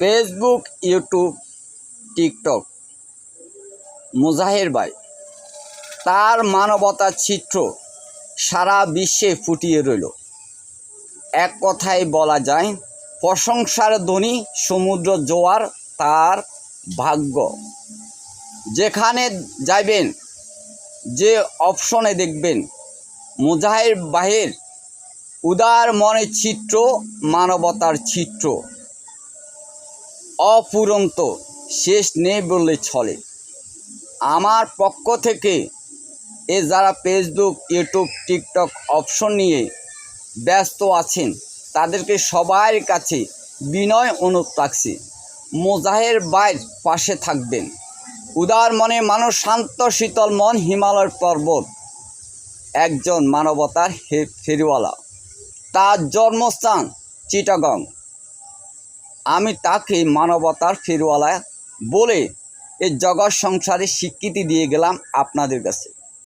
Facebook, YouTube, TikTok, মুজাহির ভাই তার মানবতার চিত্র সারা বিশ্বে ফুটিয়ে রইল। এক কথায় বলা যায়, প্রশংসার ধ্বনি সমুদ্র জোয়ার তার ভাগ্য। যেখানে যাইবেন, যে অপশনে দেখবেন, মুজাহির ভাইয়ের উদার মনের চিত্র, মানবতার চিত্র অফুরন্ত, শেষ নেই বললে চলে। আমার পক্ষ থেকে যারা ফেসবুক, ইউটিউব, টিকটক অপশন নিয়ে ব্যস্ত আছেন তাদেরকে সবার কাছে বিনয় অনুরোধ রাখছি, মুজাহির ভাইয়ের পাশে থাকবেন। উদার মনে মানুষ, শান্ত শীতল মন, হিমালয়ের পর্বত, একজন মানবতার ফেরিওয়ালা। তার জন্মস্থান চিটাগং। আমি তাকে মানবতার ফেরিওয়ালা বলে এই জগৎ সংসারে স্বীকৃতি দিয়ে গেলাম আপনাদের কাছে।